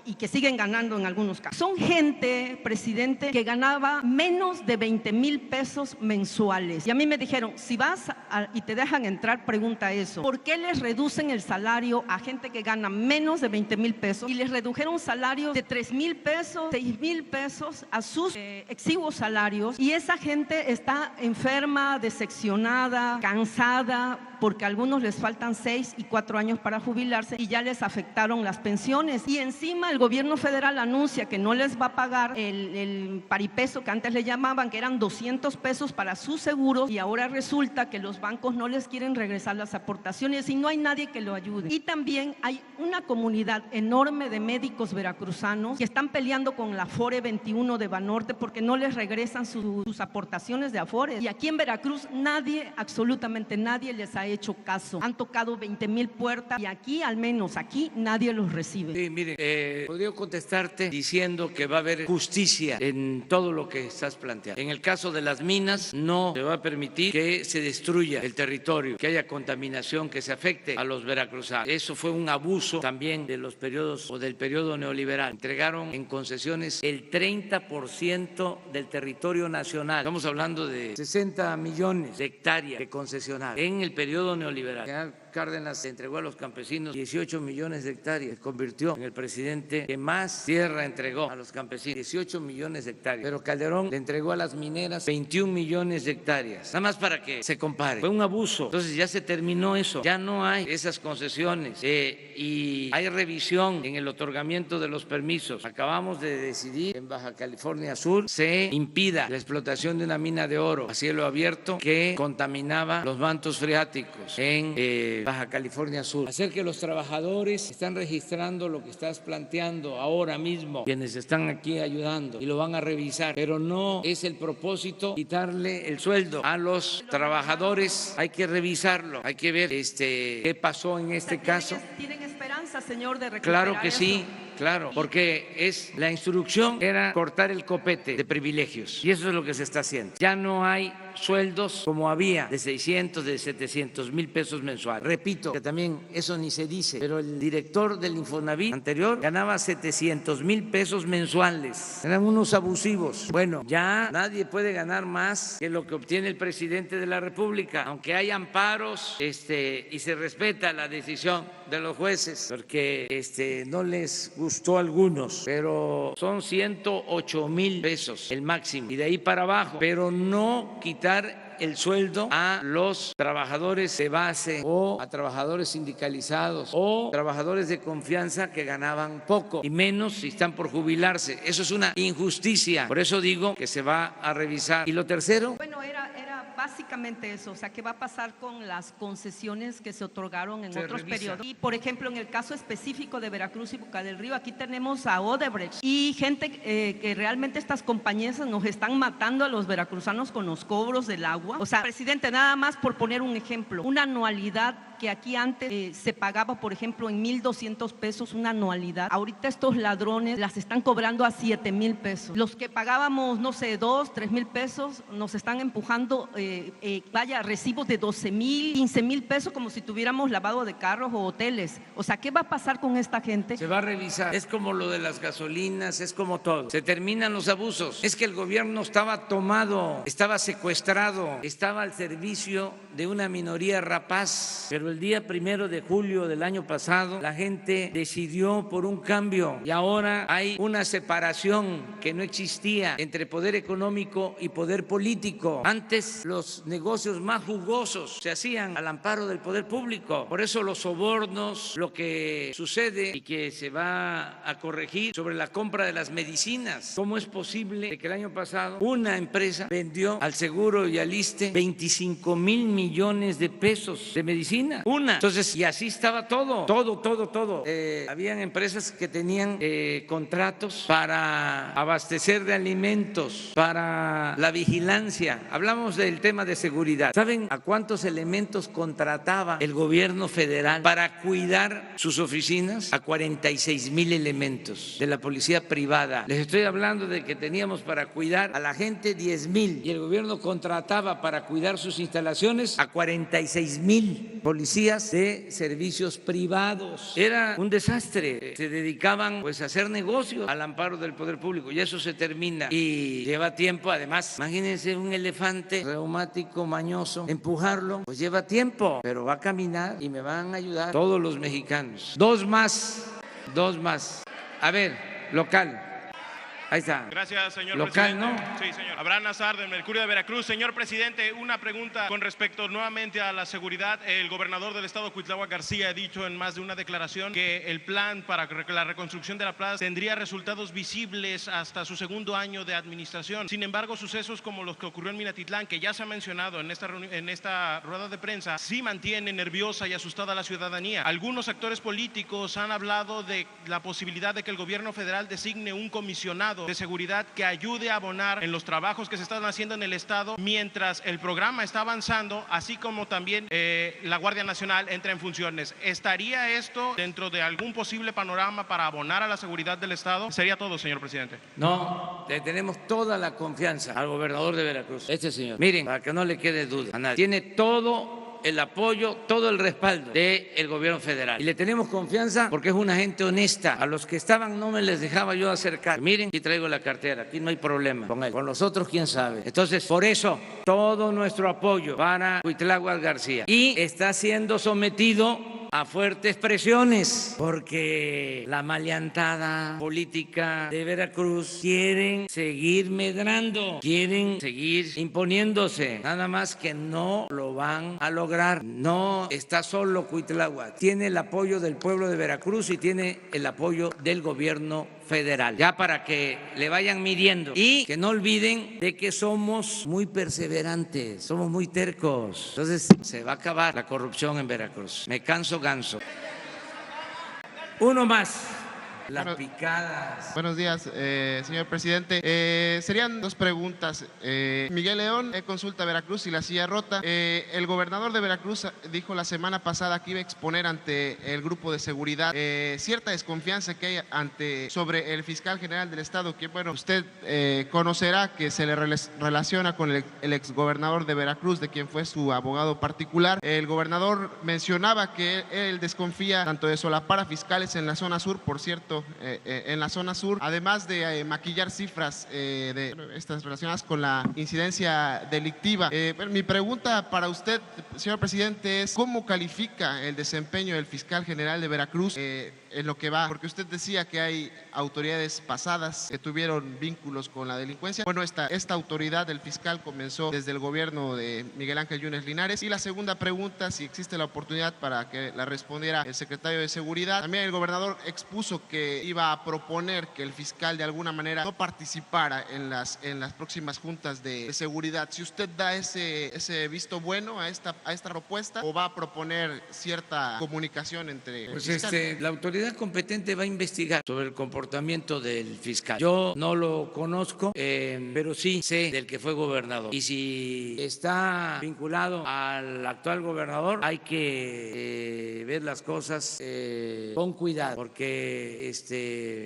Y que siguen ganando en algunos casos. Son gente, presidente, que ganaba menos de 20,000 pesos mensuales. Y a mí me dijeron, si vas y te dejan entrar, pregunta eso. ¿Por qué les reducen el salario a gente que gana menos de 20,000 pesos y les redujeron salario de 3,000 pesos, 6,000 pesos a sus exiguos salarios? Y esa gente está enferma, decepcionada, cansada, porque a algunos les faltan 6 y 4 años para jubilarse y ya les afectaron las pensiones. Y encima el gobierno federal anuncia que no les va a pagar el paripeso que antes le llamaban, que eran 200 pesos para sus seguros, y ahora resulta que los bancos no les quieren regresar las aportaciones y no hay nadie que lo ayude. Y también hay una comunidad enorme de médicos veracruzanos que están peleando con la Afore 21 de Banorte porque no les regresan sus aportaciones de Afore. Y aquí en Veracruz nadie, absolutamente nadie les ha hecho caso. Han tocado 20,000 puertas y aquí, al menos aquí, nadie los recibe. Sí, mire, podría contestarte diciendo que va a haber justicia en todo lo que estás planteando. En el caso de las minas, no se va a permitir que se destruya el territorio, que haya contaminación, que se afecte a los veracruzanos. Eso fue un abuso también de los periodos o del periodo neoliberal. Entregaron en concesiones el 30% del territorio nacional. Estamos hablando de 60 millones de hectáreas que concesionaron en el periodo neoliberal. General Cárdenas entregó a los campesinos 18 millones de hectáreas. Se convirtió en el presidente que más tierra entregó a los campesinos, 18 millones de hectáreas. Pero Calderón le entregó a las mineras 21 millones de hectáreas. Nada más para que se compare. Fue un abuso. Entonces ya se terminó eso. Ya no hay esas concesiones y hay revisión en el otorgamiento de los permisos. Acabamos de decidir en Baja California Sur se impida la explotación de una mina de oro a cielo abierto que contaminaba los mantos freáticos en Baja California Sur. Hacer que los trabajadores están registrando lo que estás planteando ahora mismo, quienes están aquí ayudando, y lo van a revisar, pero no es el propósito quitarle el sueldo a los trabajadores. Hay que revisarlo, hay que ver qué pasó en este caso. ¿Tienen esperanza, señor, de recuperar Claro que eso? sí. Claro, porque la instrucción era cortar el copete de privilegios y eso es lo que se está haciendo. Ya no hay sueldos como había de 600, de 700,000 pesos mensuales. Repito que también eso ni se dice, pero el director del Infonavit anterior ganaba 700,000 pesos mensuales. Eran unos abusivos. Bueno, ya nadie puede ganar más que lo que obtiene el presidente de la República, aunque hay amparos y se respeta la decisión de los jueces, porque no les gustó a algunos, pero son 108,000 pesos el máximo y de ahí para abajo, pero no quitar el sueldo a los trabajadores de base o a trabajadores sindicalizados o trabajadores de confianza que ganaban poco y menos si están por jubilarse. Eso es una injusticia, por eso digo que se va a revisar. Y lo tercero, bueno, era básicamente eso, o sea, ¿qué va a pasar con las concesiones que se otorgaron en otros periodos? Y, por ejemplo, en el caso específico de Veracruz y Boca del Río, aquí tenemos a Odebrecht y gente que realmente estas compañías nos están matando a los veracruzanos con los cobros del agua. O sea, presidente, nada más por poner un ejemplo, una anualidad que aquí antes se pagaba, por ejemplo, en 1,200 pesos una anualidad. Ahorita estos ladrones las están cobrando a 7,000 pesos. Los que pagábamos, no sé, 2, 3,000 pesos, nos están empujando, recibos de 12,000, 15,000 pesos como si tuviéramos lavado de carros o hoteles. O sea, ¿qué va a pasar con esta gente? se va a revisar. Es como lo de las gasolinas, es como todo. Se terminan los abusos. Es que el gobierno estaba tomado, estaba secuestrado, estaba al servicio de una minoría rapaz, pero el día 1 de julio del año pasado la gente decidió por un cambio y ahora hay una separación que no existía entre poder económico y poder político. Antes los negocios más jugosos se hacían al amparo del poder público. Por eso los sobornos, lo que sucede y que se va a corregir sobre la compra de las medicinas. ¿Cómo es posible que el año pasado una empresa vendió al Seguro y al ISSSTE 25,000 millones de pesos de medicina? Una. Entonces, y así estaba todo. Habían empresas que tenían contratos para abastecer de alimentos, para la vigilancia. Hablamos del tema de seguridad. ¿Saben a cuántos elementos contrataba el gobierno federal para cuidar sus oficinas? A 46,000 elementos de la policía privada. Les estoy hablando de que teníamos para cuidar a la gente 10,000 y el gobierno contrataba para cuidar sus instalaciones a 46,000 policías de servicios privados. Era un desastre. Se dedicaban pues a hacer negocios al amparo del poder público y eso se termina y lleva tiempo. Además, imagínense un elefante reumático mañoso, empujarlo pues lleva tiempo, pero va a caminar y me van a ayudar todos los mexicanos. Dos más. A ver, local. Ahí está. Gracias, señor local, presidente. ¿no? Sí, señor. Abraham Nazar, del Mercurio de Veracruz. Señor presidente, una pregunta con respecto nuevamente a la seguridad. El gobernador del estado, Cuitlahua García, ha dicho en más de una declaración que el plan para la reconstrucción de la plaza tendría resultados visibles hasta su segundo año de administración. Sin embargo, sucesos como los que ocurrió en Minatitlán, que ya se ha mencionado en esta rueda de prensa, sí mantiene nerviosa y asustada a la ciudadanía. Algunos actores políticos han hablado de la posibilidad de que el gobierno federal designe un comisionado de seguridad que ayude a abonar en los trabajos que se están haciendo en el estado mientras el programa está avanzando, así como también la Guardia Nacional entra en funciones. ¿Estaría esto dentro de algún posible panorama para abonar a la seguridad del estado? Sería todo, señor presidente. No, le tenemos toda la confianza al gobernador de Veracruz, este señor. Miren, para que no le quede duda a nadie, tiene todo el apoyo, todo el respaldo del gobierno federal. Y le tenemos confianza porque es una gente honesta. A los que estaban no me les dejaba yo acercar. Miren, aquí traigo la cartera, aquí no hay problema con él. Con los otros, quién sabe. Entonces, por eso, todo nuestro apoyo para Cuitlahua García. Y está siendo sometido a fuertes presiones porque la maleantada política de Veracruz quieren seguir medrando, quieren seguir imponiéndose, nada más que no lo lo van a lograr. No está solo Cuitláhuac, tiene el apoyo del pueblo de Veracruz y tiene el apoyo del gobierno federal. Ya para que le vayan midiendo y que no olviden de que somos muy perseverantes, somos muy tercos. Entonces se va a acabar la corrupción en Veracruz. Me canso ganso. Uno más. Las picadas. Buenos días, señor presidente. Serían dos preguntas. Miguel León, consulta Veracruz y la silla rota. El gobernador de Veracruz dijo la semana pasada que iba a exponer ante el grupo de seguridad cierta desconfianza que hay sobre el fiscal general del estado, que bueno, usted conocerá que se le relaciona con el exgobernador de Veracruz, de quien fue su abogado particular. El gobernador mencionaba que él desconfía tanto de solapar a fiscales en la zona sur, por cierto, en la zona sur, además de maquillar cifras de estas relacionadas con la incidencia delictiva. Mi pregunta para usted, señor presidente, es ¿cómo califica el desempeño del fiscal general de Veracruz en lo que va? Porque usted decía que hay autoridades pasadas que tuvieron vínculos con la delincuencia. Bueno, esta autoridad del fiscal comenzó desde el gobierno de Miguel Ángel Yunes Linares. Y la segunda pregunta, si existe la oportunidad para que la respondiera el secretario de Seguridad. También el gobernador expuso que iba a proponer que el fiscal de alguna manera no participara en las próximas juntas de seguridad. Si usted da ese visto bueno a esta propuesta, o va a proponer cierta comunicación entre pues el fiscal. La autoridad competente va a investigar sobre el comportamiento del fiscal. Yo no lo conozco, pero sí sé del que fue gobernador. Y si está vinculado al actual gobernador, hay que ver las cosas con cuidado, porque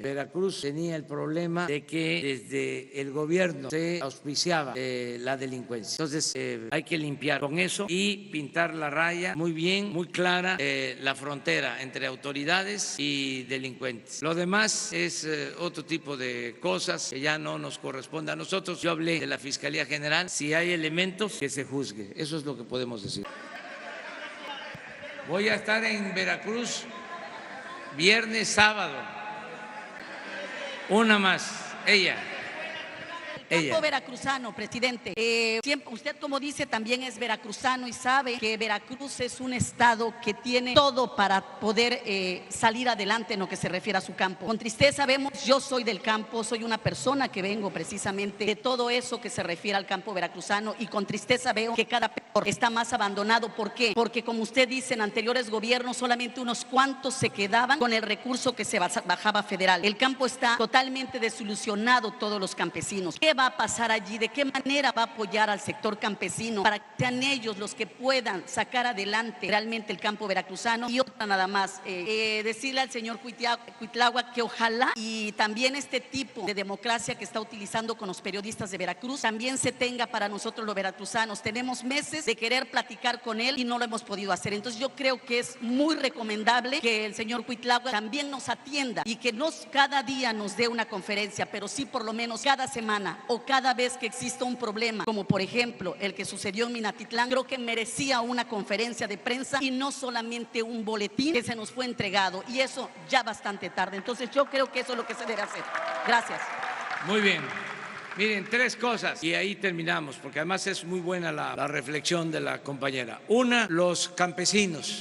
Veracruz tenía el problema de que desde el gobierno se auspiciaba la delincuencia. Entonces hay que limpiar con eso y pintar la raya muy bien, muy clara, la frontera entre autoridades y delincuentes. Lo demás es otro tipo de cosas que ya no nos corresponde a nosotros. Yo hablé de la Fiscalía General. Si hay elementos, que se juzgue. Eso es lo que podemos decir. Voy a estar en Veracruz viernes, sábado. Una más, ella. Campo veracruzano, presidente. Siempre, usted, como dice, también es veracruzano y sabe que Veracruz es un estado que tiene todo para poder salir adelante en lo que se refiere a su campo. Con tristeza vemos, yo soy del campo, soy una persona que vengo precisamente de todo eso que se refiere al campo veracruzano, y con tristeza veo que cada peor está más abandonado. ¿Por qué? Porque, como usted dice, en anteriores gobiernos solamente unos cuantos se quedaban con el recurso que se bajaba federal. El campo está totalmente desilusionado, todos los campesinos. ¿Qué va a pasar allí? ¿De qué manera va a apoyar al sector campesino para que sean ellos los que puedan sacar adelante realmente el campo veracruzano? Y otra nada más, decirle al señor Cuitláhuac que ojalá, y también este tipo de democracia que está utilizando con los periodistas de Veracruz, también se tenga para nosotros los veracruzanos. Tenemos meses de querer platicar con él y no lo hemos podido hacer. Entonces yo creo que es muy recomendable que el señor Cuitláhuac también nos atienda y que no cada día nos dé una conferencia, pero sí por lo menos cada semana o cada vez que exista un problema, como por ejemplo el que sucedió en Minatitlán. Creo que merecía una conferencia de prensa y no solamente un boletín que se nos fue entregado, y eso ya bastante tarde. Entonces yo creo que eso es lo que se debe hacer. Gracias. Muy bien. Miren, tres cosas y ahí terminamos, porque además es muy buena la reflexión de la compañera. Una, los campesinos,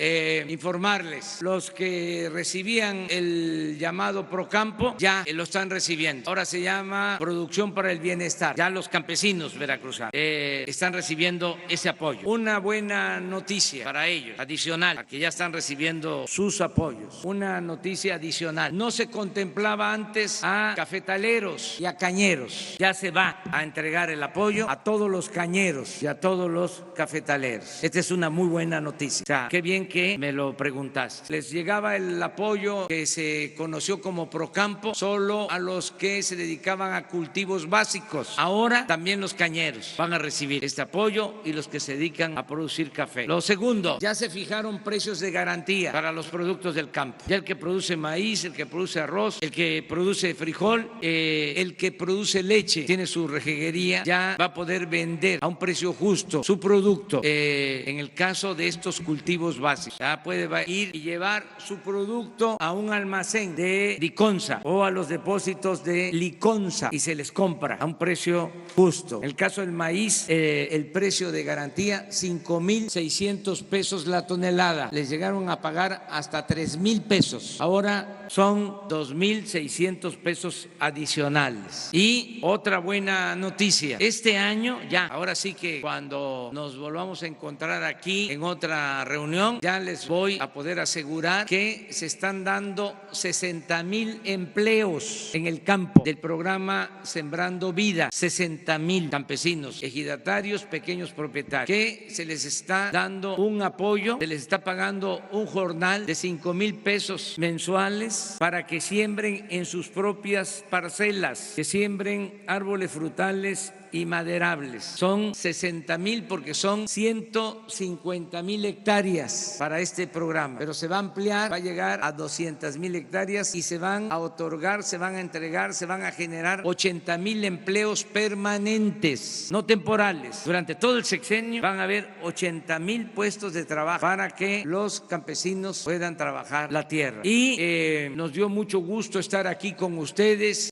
informarles, los que recibían el llamado Procampo ya lo están recibiendo. Ahora se llama Producción para el Bienestar. Ya los campesinos veracruzanos están recibiendo ese apoyo. Una buena noticia para ellos, adicional a que ya están recibiendo sus apoyos. Una noticia adicional. No se contemplaba antes a cafetaleros y a cañeros. Ya se va a entregar el apoyo a todos los cañeros y a todos los cafetaleros. Esta es una muy buena noticia. O sea, qué bien que me lo preguntaste. Les llegaba el apoyo que se conoció como Procampo solo a los que se dedicaban a cultivos básicos. Ahora también los cañeros van a recibir este apoyo y los que se dedican a producir café. Lo segundo, ya se fijaron precios de garantía para los productos del campo. Ya el que produce maíz, el que produce arroz, el que produce frijol, el que produce leche, tiene su rejeguería ya va a poder vender a un precio justo su producto. En el caso de estos cultivos básicos, ya puede ir y llevar su producto a un almacén de Liconza o a los depósitos de Liconza y se les compra a un precio justo. En el caso del maíz, el precio de garantía 5,600 pesos la tonelada. Les llegaron a pagar hasta 3,000 pesos. Ahora son 2,600 pesos adicionales. Y otra buena noticia, este año ya, ahora sí que cuando nos volvamos a encontrar aquí en otra reunión, ya les voy a poder asegurar que se están dando 60,000 empleos en el campo del programa Sembrando Vida. 60,000 campesinos, ejidatarios, pequeños propietarios, que se les está dando un apoyo, se les está pagando un jornal de 5,000 pesos mensuales para que siembren en sus propias parcelas, que siembren árboles frutales y maderables. Son 60,000 porque son 150,000 hectáreas para este programa, pero se va a ampliar, va a llegar a 200,000 hectáreas y se van a otorgar, se van a entregar, se van a generar 80,000 empleos permanentes, no temporales. Durante todo el sexenio van a haber 80,000 puestos de trabajo para que los campesinos puedan trabajar la tierra. Y nos dio mucho gusto estar aquí con ustedes.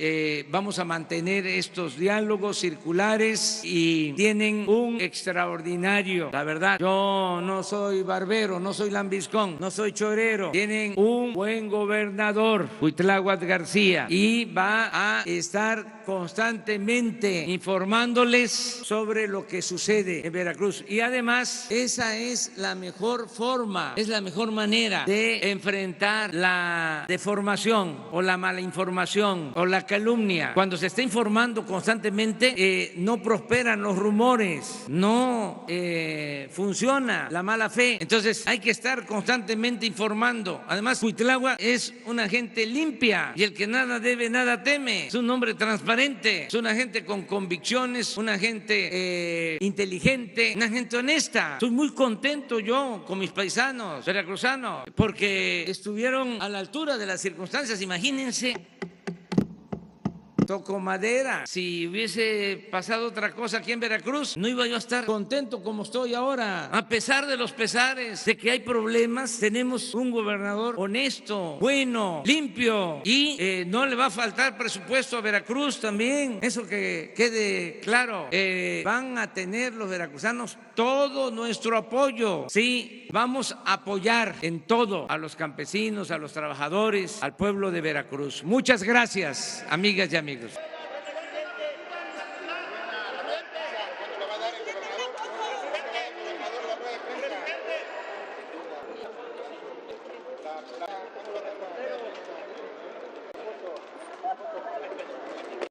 Vamos a mantener estos diálogos circulares y tienen un extraordinario, la verdad, yo no soy barbero, no soy lambiscón, no soy chorero, tienen un buen gobernador, Cuitláhuac García, y va a estar constantemente informándoles sobre lo que sucede en Veracruz. Y además, esa es la mejor forma, es la mejor manera de enfrentar la deformación o la mala información o la calumnia. Cuando se está informando constantemente, no prosperan los rumores, no funciona la mala fe. Entonces hay que estar constantemente informando. Además, Cuitláhuac es una gente limpia y el que nada debe, nada teme. Es un hombre transparente, es una gente con convicciones, una gente inteligente, una gente honesta. Estoy muy contento yo con mis paisanos veracruzanos porque estuvieron a la altura de las circunstancias. Imagínense. Toco madera. Si hubiese pasado otra cosa aquí en Veracruz, no iba yo a estar contento como estoy ahora. A pesar de los pesares, de que hay problemas, tenemos un gobernador honesto, bueno, limpio y no le va a faltar presupuesto a Veracruz también. Eso que quede claro. Van a tener los veracruzanos todo nuestro apoyo. Sí, vamos a apoyar en todo a los campesinos, a los trabajadores, al pueblo de Veracruz. Muchas gracias, amigas y amigos.